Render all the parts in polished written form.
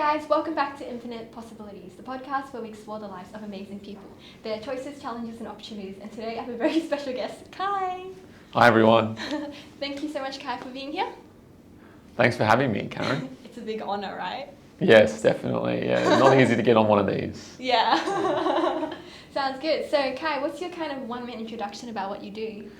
guys, welcome back to Infinite Possibilities, the podcast where we explore the lives of amazing people, their choices, challenges and opportunities. And today I have a very special guest, Kai. Hi everyone. Thank you so much, Kai, for being here. Thanks for having me, Karen. It's a big honour, right? Yes, definitely. Yeah, not easy to get on one of these. Yeah. Sounds good. So Kai, what's your kind of 1 minute introduction about what you do?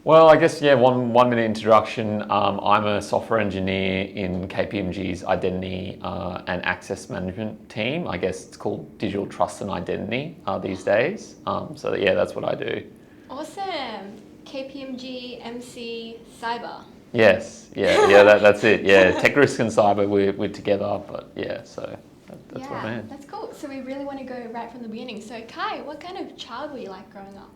Well, I guess, one minute introduction. I'm a software engineer in KPMG's identity and access management team. I guess it's called digital trust and identity these days. That's what I do. Awesome. KPMG, MC, cyber. Yes, that's it. Yeah, tech risk and cyber, we're together, but yeah, so that's what I am. That's cool. So we really want to go right from the beginning. So Kai, what kind of child were you like growing up?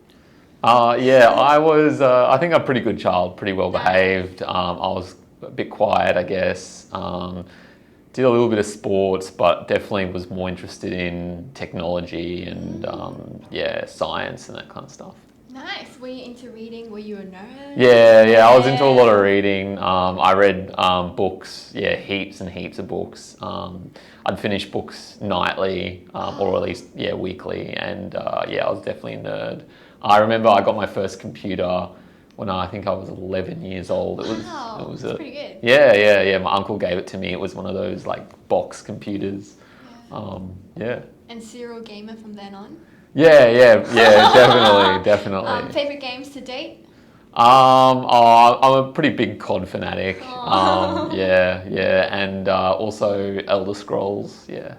I was, I think I'm a pretty good child, pretty well behaved. I was a bit quiet, I guess. Did a little bit of sports, but definitely was more interested in technology and, science and that kind of stuff. Nice. Were you into reading? Were you a nerd? Yeah, I was into a lot of reading. I read books, heaps and heaps of books. I'd finish books nightly, or at least, weekly. And I was definitely a nerd. I remember I got my first computer when I think I was 11 years old. That's pretty good. Yeah. My uncle gave it to me. It was one of those like box computers. Yeah. And serial gamer from then on? Yeah, definitely. Favorite games to date? I'm a pretty big COD fanatic. And also Elder Scrolls. Yeah.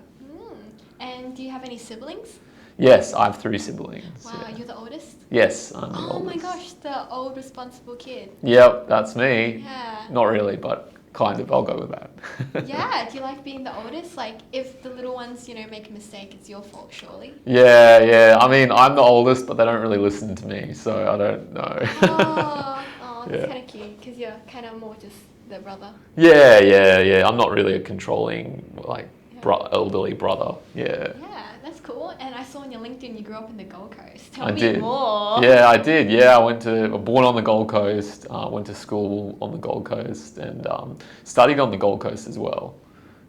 And do you have any siblings? Yes, I have 3 siblings. Wow, you're the oldest? Yes, I'm the oldest. Oh my gosh, the old responsible kid. Yep, that's me. Yeah. Not really, but kind of. I'll go with that. Yeah, do you like being the oldest? Like, if the little ones, make a mistake, it's your fault, surely? Yeah. I mean, I'm the oldest, but they don't really listen to me, so I don't know. That's kind of cute, because you're kind of more just the brother. Yeah. I'm not really a controlling, elderly brother. Yeah. Yeah, that's cool. And I saw on your LinkedIn you grew up in the Gold Coast. Tell I me did. more. Yeah, I did. Yeah, I was born on the Gold Coast, went to school on the Gold Coast and studied on the Gold Coast as well.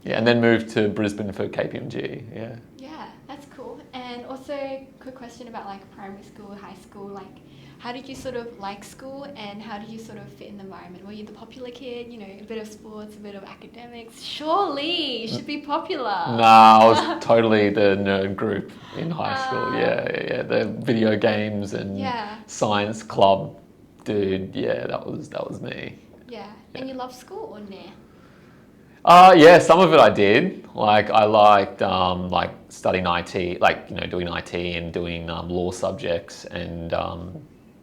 Yeah, and then moved to Brisbane for KPMG. Yeah. Yeah, that's cool. And also, quick question about primary school, high school, how did you sort of like school and how did you sort of fit in the environment? Were you the popular kid, a bit of sports, a bit of academics? Surely, you should be popular. Nah, I was totally the nerd group in high school. Yeah. The video games and science club dude. Yeah, that was me. Yeah. And you love school or nah? Some of it I did. I liked studying IT, doing IT and doing law subjects and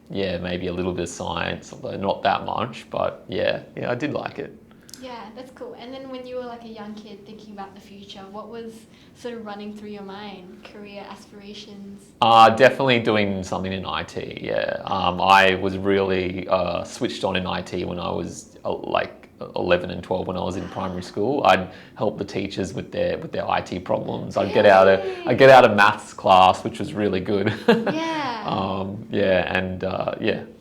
maybe a little bit of science, although not that much. But I did like it. Yeah, that's cool. And then when you were a young kid thinking about the future, what was sort of running through your mind? Career aspirations? Definitely doing something in IT. Yeah, I was really switched on in IT when I was 11 and 12 when I was in primary school. I'd help the teachers with their IT problems. I'd get out of maths class, which was really good. Yeah.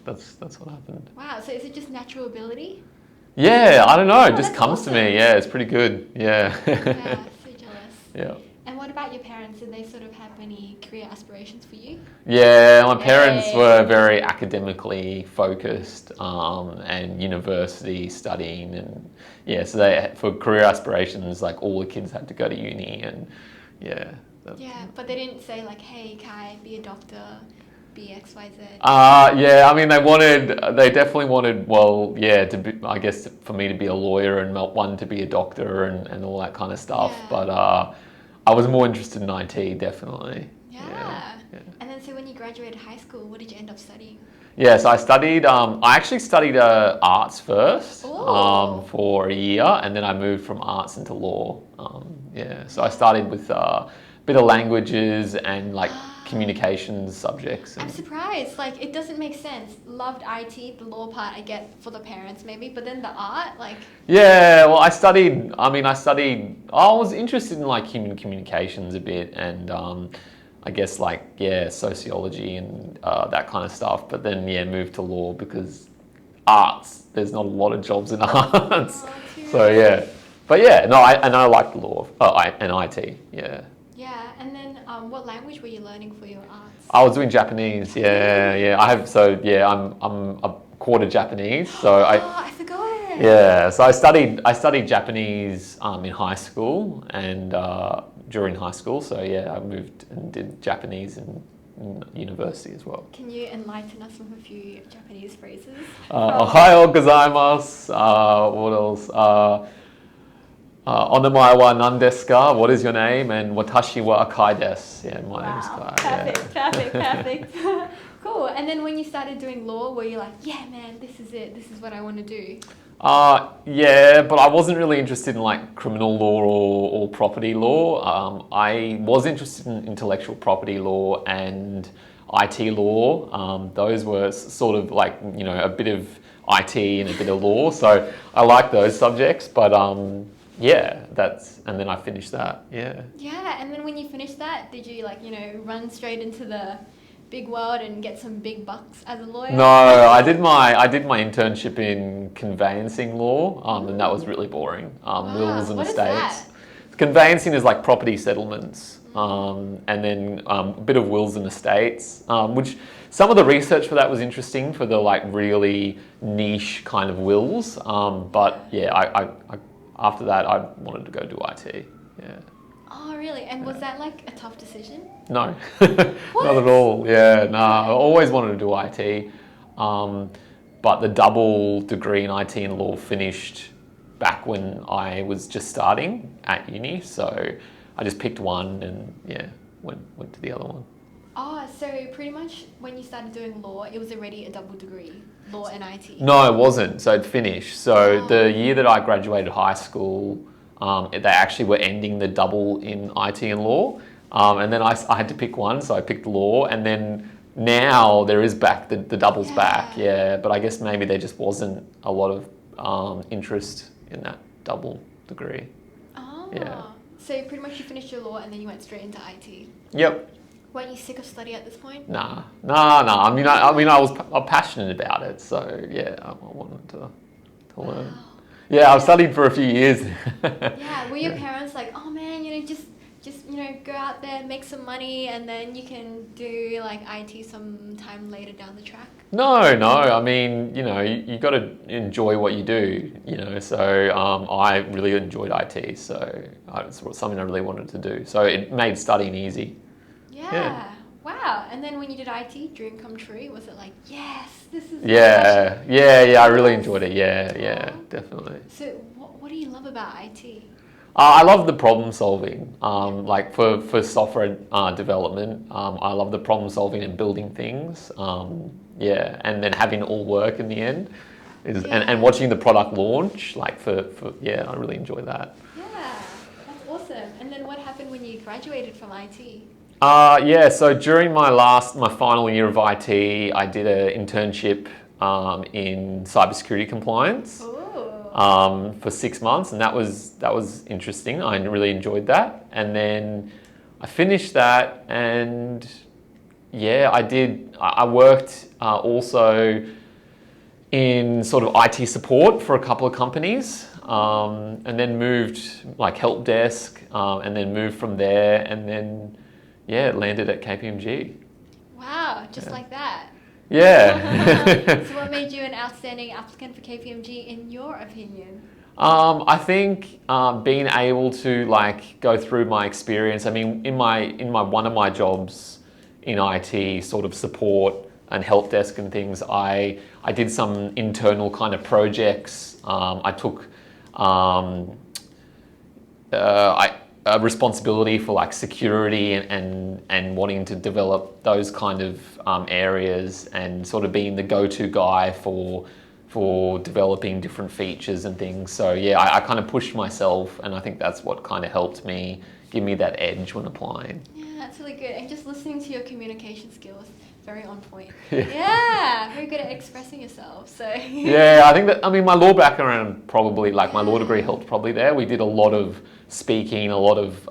That's what happened. Wow. So is it just natural ability? Yeah, I don't know. It just comes to me. Yeah, it's pretty good. Yeah. Yeah, so jealous. Yeah. And what about your parents? Did they sort of have any career aspirations for you? Yeah, my parents were very academically focused and university studying and so they for career aspirations all the kids had to go to uni and but they didn't say hey Kai, be a doctor, be XYZ. I mean they definitely wanted to be, I guess for me to be a lawyer and one to be a doctor and all that kind of stuff but I was more interested in IT definitely. Yeah. And then so when you graduated high school, what did you end up studying? Yes, I actually studied arts first for a year and then I moved from arts into law. So I started with a bit of languages and communications subjects. I'm surprised. It doesn't make sense. Loved IT, the law part I get for the parents maybe, but then the art, Yeah, well, I was interested in human communications a bit and I guess sociology and that kind of stuff. But then moved to law because arts. There's not a lot of jobs in arts. So But yeah, no, I liked law and IT. Yeah. Yeah, and then what language were you learning for your arts? I was doing Japanese. Yeah, yeah. I'm a quarter Japanese, so I forgot. yeah. So I studied Japanese in high school and during high school. So yeah, I moved and did Japanese in university as well. Can you enlighten us with a few Japanese phrases? Ohayo gozaimasu. What else? Onamae wa nan desu ka? What is your name? And watashi wa Kai desu. Yeah, my name is Kai. Perfect, perfect. Cool. And then when you started doing law, were you like, yeah, man, this is it. This is what I want to do? Yeah, but I wasn't really interested in like criminal law or property law. I was interested in intellectual property law and IT law. Those were sort of like, a bit of IT and a bit of law. So I like those subjects, but yeah, and then I finished that. Yeah. Yeah, and then when you finished that, did you run straight into the big world and get some big bucks as a lawyer? No, I did my internship in conveyancing law, and that was really boring. Wills and what estates. Is that? Conveyancing is like property settlements, and then a bit of wills and estates, which some of the research for that was interesting for the like really niche kind of wills. But yeah, I after that I wanted to go do IT. Yeah. Oh, really? And was that like a tough decision? No, not at all. Yeah, no, I always wanted to do IT, but the double degree in IT and law finished back when I was just starting at uni. So I just picked one and yeah, went to the other one. Oh, so pretty much when you started doing law, it was already a double degree, law and IT? No, it wasn't. So it finished. So the year that I graduated high school, they actually were ending the double in IT and law. And then I had to pick one, so I picked law. And then now there is back, the double's back, yeah. But I guess maybe there just wasn't a lot of interest in that double degree. Oh, yeah. So pretty much you finished your law and then you went straight into IT? Yep. Weren't you sick of study at this point? Nah. I mean, I'm passionate about it, so yeah, I wanted to learn. Yeah, I've studied for a few years. Yeah, were your parents like, oh man, just go out there, make some money, and then you can do like IT sometime later down the track? No. I mean, you got to enjoy what you do. So I really enjoyed IT, so it's something I really wanted to do. So it made studying easy. Yeah. Wow. And then when you did IT, dream come true, was it like, yes, this is... Yeah. I really enjoyed it. Yeah, definitely. So what do you love about IT? I love the problem solving. Like for software development, I love the problem solving and building things. Yeah, and then having it all work in the end, and watching the product launch. Like I really enjoy that. Yeah, that's awesome. And then what happened when you graduated from IT? So during my final year of IT, I did an internship in cybersecurity compliance for 6 months, and that was interesting. I really enjoyed that, and then I finished that, and yeah, I worked also in sort of IT support for a couple of companies, and then moved like help desk, and then moved from there, and then landed at KPMG. Wow, just like that. Yeah. So what made you an outstanding applicant for KPMG in your opinion? I think being able to like go through my experience. I mean, in one of my jobs in IT, sort of support and help desk and things, I did some internal kind of projects. I took a responsibility for like security and wanting to develop those kind of areas and sort of being the go-to guy for developing different features and things. So yeah, I kind of pushed myself, and I think that's what kind of helped me give me that edge when applying. Yeah, that's really good. And just listening to your communication skills, very on point. Yeah, very good at expressing yourself. So yeah, I think my law background probably, like my law degree helped probably there. We did a lot of speaking, a lot of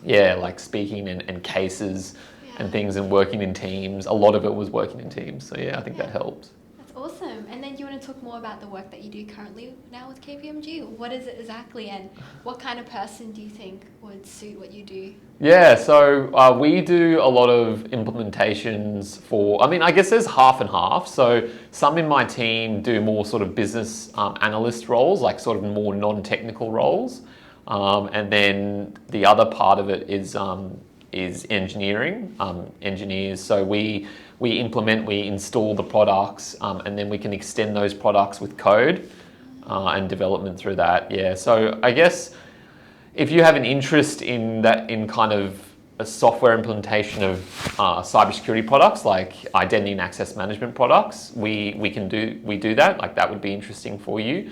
like speaking and cases and things, and working in teams. A lot of it was working in teams. So yeah, I think that helped. That's awesome. And then you want to talk more about the work that you do currently now with KPMG? What is it exactly, and what kind of person do you think would suit what you do? Yeah, so we do a lot of implementations for, I mean, I guess there's half and half. So some in my team do more sort of business analyst roles, like sort of more non-technical roles. And then the other part of it is engineering, engineers. So we implement, we install the products, and then we can extend those products with code and development through that. Yeah, so I guess if you have an interest in that, in kind of a software implementation of cybersecurity products like identity and access management products, we do that. Like that would be interesting for you.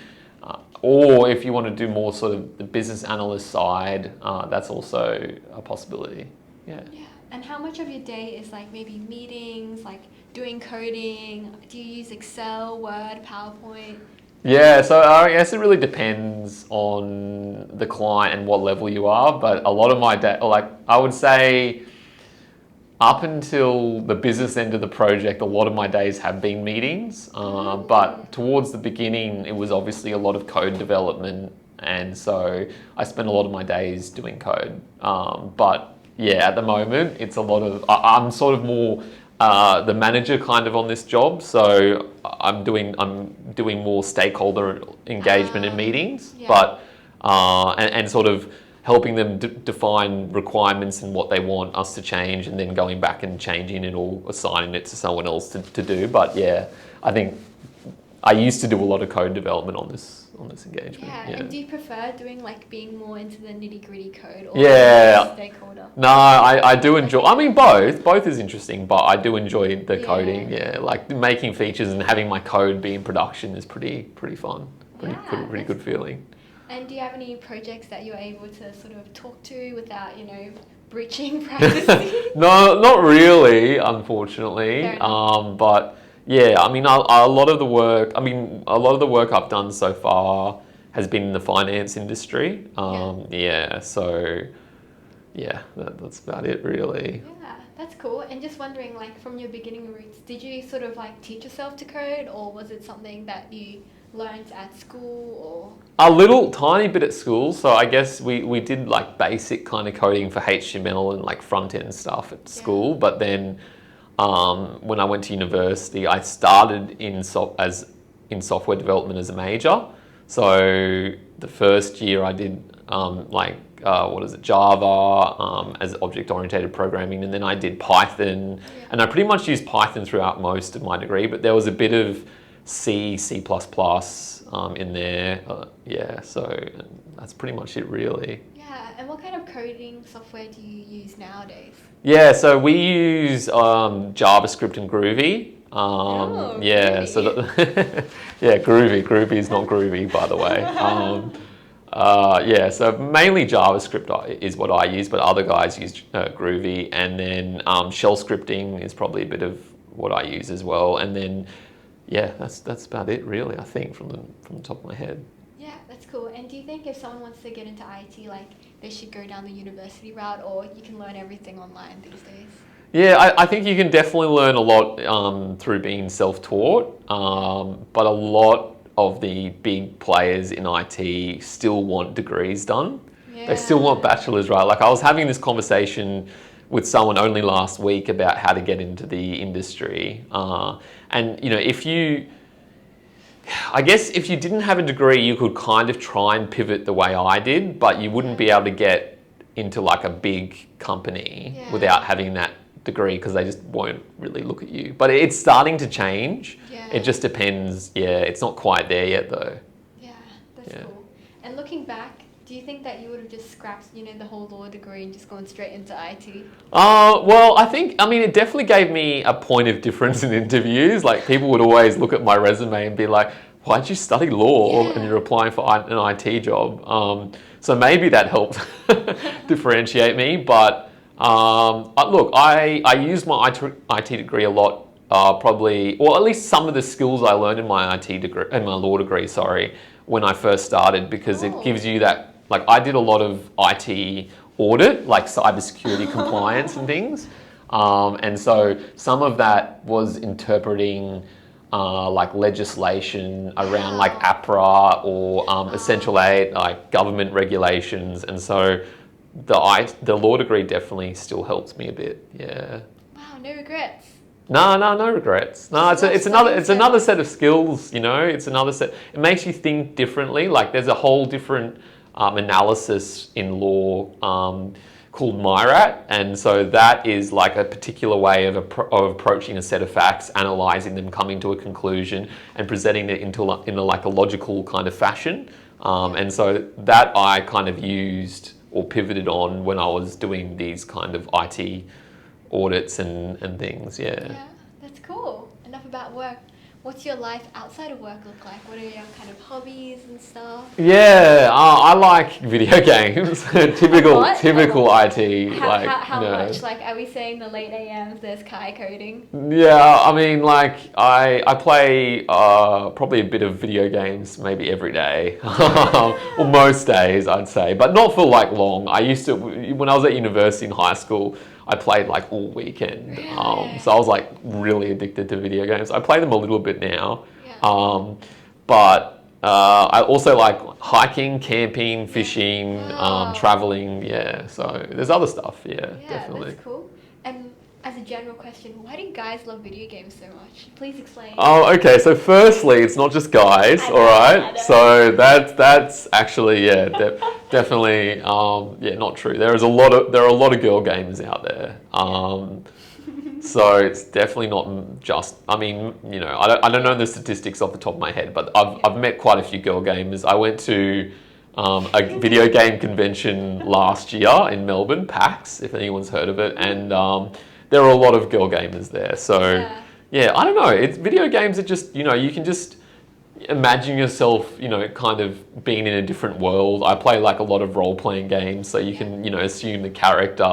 Or if you want to do more sort of the business analyst side, that's also a possibility. Yeah. Yeah. And how much of your day is like maybe meetings, like doing coding? Do you use Excel, Word, PowerPoint? Yeah, so I guess it really depends on the client and what level you are, but a lot of my day, like I would say up until the business end of the project, a lot of my days have been meetings, but towards the beginning, it was obviously a lot of code development, and so I spent a lot of my days doing code. But yeah, at the moment, it's a lot of, I'm sort of more the manager kind of on this job, so I'm doing more stakeholder engagement in meetings, Yeah. but and sort of helping them define requirements and what they want us to change, and then going back and changing it or assigning it to someone else to do. But yeah, I think I used to do a lot of code development on this engagement. Yeah. And do you prefer doing like being more into the nitty gritty code or Yeah. stakeholder? No, I do enjoy. I mean, both is interesting, but I do enjoy the Yeah. coding. Yeah, like making features and having my code be in production is pretty fun. Pretty good feeling. And do you have any projects that you're able to sort of talk to without, breaching privacy? No, not really, unfortunately. Fair enough. But yeah, I mean, a lot of the work. I mean, a lot of the work I've done so far has been in the finance industry. Yeah. So yeah, that's about it, really. Yeah, that's cool. And just wondering, like, from your beginning roots, did you sort of like teach yourself to code, or was it something that you learned at school, or? A little tiny bit at school. So I guess we did like basic kind of coding for HTML and like front end stuff at school. But then when I went to university, I started in software development as a major. So the first year I did Java as object-oriented programming, and then I did Python, and I pretty much used Python throughout most of my degree, but there was a bit of C++ in there. So that's pretty much it, really. Yeah, and what kind of coding software do you use nowadays? Yeah, so we use JavaScript and Groovy. Groovy. So Groovy is not groovy, by the way. So mainly JavaScript is what I use, but other guys use Groovy, and then shell scripting is probably a bit of what I use as well, and then that's about it, really. I think from the top of my head. Yeah, that's cool. And do you think if someone wants to get into IT, like they should go down the university route, or you can learn everything online these days? Yeah, I think you can definitely learn a lot through being self-taught, but a lot of the big players in IT still want degrees done. Yeah. They still want bachelors, right? Like I was having this conversation with someone only last week about how to get into the industry. And if you didn't have a degree, you could kind of try and pivot the way I did, but you wouldn't be able to get into like a big company without having that degree, because they just won't really look at you. But it's starting to change. Yeah. It just depends. Yeah, it's not quite there yet though. Yeah, that's cool. And looking back, do you think that you would have just scrapped, the whole law degree and just gone straight into IT? Well, it definitely gave me a point of difference in interviews. Like people would always look at my resume and be like, why'd you study law and you're applying for an IT job? So maybe that helped differentiate me. But look, I use my IT degree a lot, probably, or at least some of the skills I learned in my IT degree, in my law degree, when I first started, because it gives you that, like I did a lot of IT audit, like cybersecurity compliance and things. And so some of that was interpreting like legislation around like APRA or Essential Aid, like government regulations, and so the law degree definitely still helps me a bit. Yeah. Wow, no regrets. No regrets. No, it's another set of skills. You know, it's another set. It makes you think differently. Like there's a whole different analysis in law called MIRAT, and so that is like a particular way of approaching a set of facts, analysing them, coming to a conclusion, and presenting it in a logical kind of fashion. And so that I kind of used or pivoted on when I was doing these kind of IT audits and things. Yeah, that's cool. Enough about work. What's your life outside of work look like? What are your kind of hobbies and stuff? Yeah, I like video games. typical IT. How much? Like, are we saying the late AMs? There's Kai coding. Yeah, I mean, like I play probably a bit of video games maybe every day, or most days I'd say, but not for like long. I used to when I was at university in high school. I played like all weekend, so I was like really addicted to video games. I play them a little bit now, but I also like hiking, camping, fishing, traveling. Yeah, so there's other stuff. Yeah, definitely. That's cool. And as a general question, why do guys love video games so much? Please explain. Oh, okay. So firstly, it's not just guys, all right? So that's actually definitely not true. There are a lot of girl gamers out there. So it's definitely not just. I mean, you know, I don't know the statistics off the top of my head, but I've met quite a few girl gamers. I went to a video game convention last year in Melbourne, PAX, if anyone's heard of it, and there are a lot of girl gamers there. So yeah, I don't know. It's video games are just, you know, you can just imagine yourself, you know, kind of being in a different world. I play like a lot of role-playing games, so you can, you know, assume the character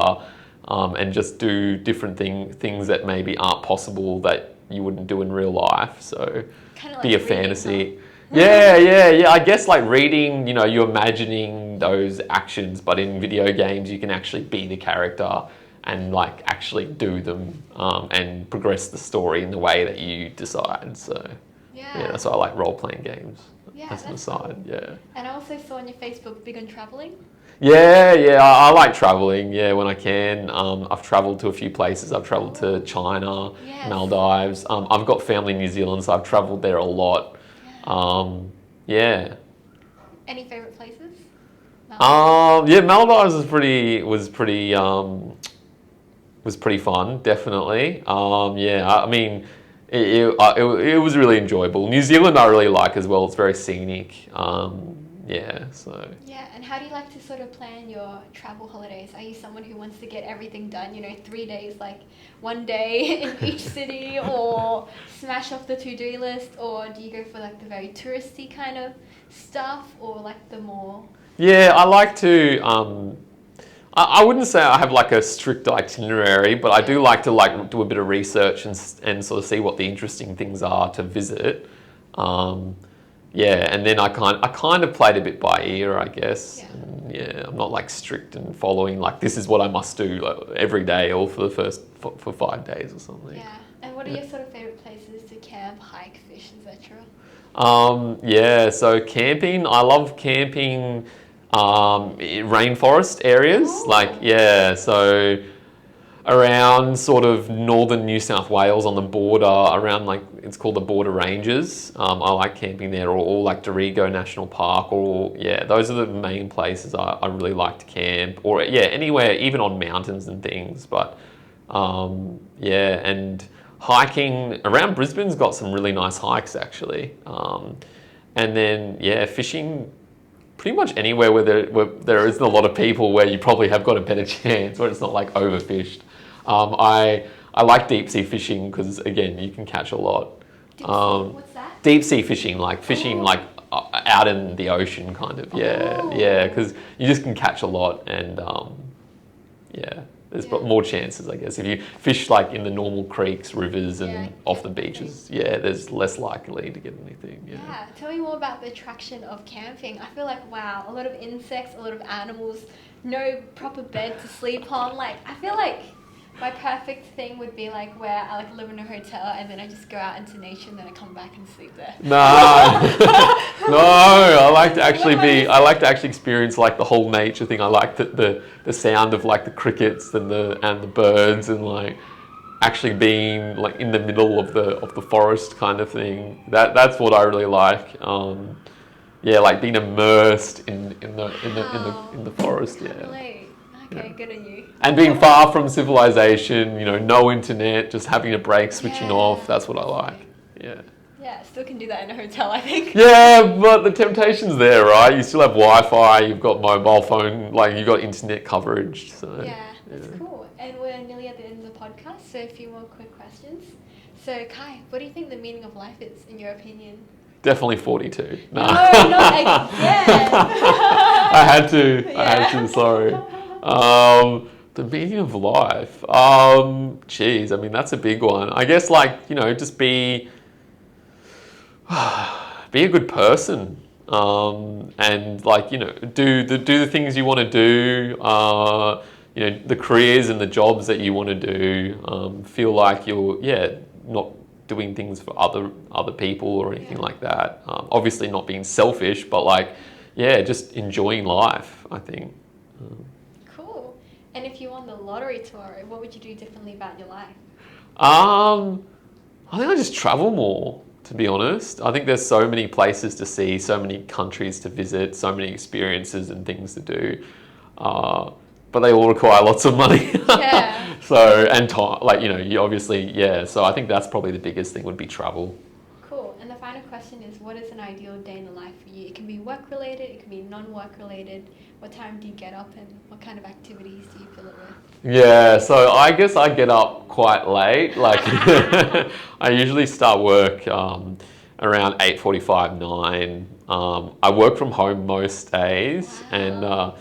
and just do different things that maybe aren't possible that you wouldn't do in real life. So kind of be like a fantasy. Huh? Yeah. I guess like reading, you know, you're imagining those actions, but in video games you can actually be the character and like actually do them and progress the story in the way that you decide. So yeah, that's why I like role-playing games. Yeah, that's an aside. Cool. Yeah. And I also saw on your Facebook big on traveling. Yeah, I like traveling. Yeah, when I can. I've travelled to a few places. I've travelled to China, Maldives. I've got family in New Zealand, so I've travelled there a lot. Yeah. Any favourite places? Maldives was pretty fun, definitely. I mean, it was really enjoyable. New Zealand I really like as well. It's very scenic. Yeah, and how do you like to sort of plan your travel holidays? Are you someone who wants to get everything done, you know, 3 days, like one day in each city, or smash off the to-do list, or do you go for like the very touristy kind of stuff, or like the more... Yeah, I like to... I wouldn't say I have like a strict itinerary, but I do like to like do a bit of research and sort of see what the interesting things are to visit. And then I kind of played a bit by ear, I guess. I'm not like strict and following like this is what I must do like, every day or for for 5 days or something. Yeah, and what are your sort of favorite places to camp, hike, fish, etc.? So camping, I love camping. Rainforest areas, so around sort of northern New South Wales on the border, around like it's called the Border Ranges. I like camping there, or like Dorrigo National Park, or those are the main places I really like to camp, or anywhere, even on mountains and things. But and hiking around Brisbane's got some really nice hikes actually, and then fishing. Pretty much anywhere where there isn't a lot of people, where you probably have got a better chance, where it's not like overfished. I like deep sea fishing because again you can catch a lot. What's that? Deep sea fishing, like fishing like out in the ocean, kind of. Because you just can catch a lot, and there's more chances, I guess, if you fish like in the normal creeks, rivers, and off the beaches. There's less likely to get anything. Yeah, tell me more about the attraction of camping. I feel like, wow, a lot of insects, a lot of animals, no proper bed to sleep on. Like, I feel like My perfect thing would be like where I like live in a hotel and then I just go out into nature and then I come back and sleep there. No, no. I like to actually experience like the whole nature thing. I like the sound of like the crickets and the birds and like actually being like in the middle of the forest kind of thing. That's what I really like. Yeah, like being immersed in the forest. Yeah. Relate. Okay, good on you. And being far from civilization, no internet, just having a break, switching off. That's what I like. Yeah. Yeah, still can do that in a hotel, I think. Yeah, but the temptation's there, right? You still have Wi-Fi, you've got mobile phone, like you've got internet coverage. So Yeah, that's cool. And we're nearly at the end of the podcast, so a few more quick questions. So Kai, what do you think the meaning of life is, in your opinion? Definitely 42. No, not again. I had to, sorry. The meaning of life. Geez, I mean, that's a big one. I guess just be a good person. And do the things you want to do, the careers and the jobs that you want to do, feel like you're, not doing things for other people or anything like that. Obviously not being selfish, but just enjoying life, I think. Cool. And if you won the lottery tomorrow, what would you do differently about your life? I think I just travel more, to be honest. I think there's so many places to see, so many countries to visit, so many experiences and things to do. But they all require lots of money. Yeah. So, and time, you obviously, so I think that's probably the biggest thing would be travel. Cool. And the final question is, what is an ideal day in the life for you? It can be work related, it can be non-work related. What time do you get up and what kind of activities do you fill it with? Yeah, so I guess I get up quite late. I usually start work around 8:45, 9. I work from home most days. Wow.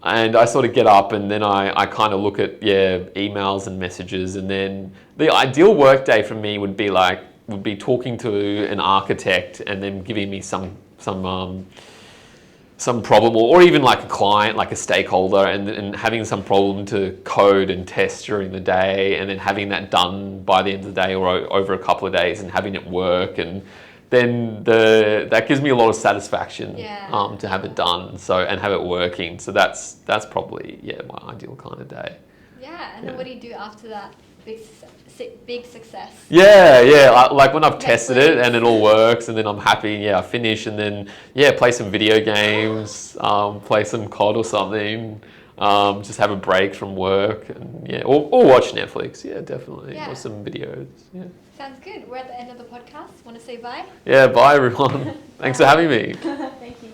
And I sort of get up and then I kind of look at emails and messages, and then the ideal work day for me would be talking to an architect and then giving me some problem, or even like a client, like a stakeholder, and having some problem to code and test during the day, and then having that done by the end of the day or over a couple of days and having it work, and then that gives me a lot of satisfaction to have it done and have it working. So that's probably my ideal kind of day. Yeah, and then what do you do after that big success? Like when I've tested it and it all works, and then I'm happy. I finish, and then play some video games, play some COD or something. Just have a break from work, and or watch Netflix. Definitely, or some videos. Sounds good. We're at the end of the podcast. Want to say bye? Bye everyone. Thanks for having me. Thank you.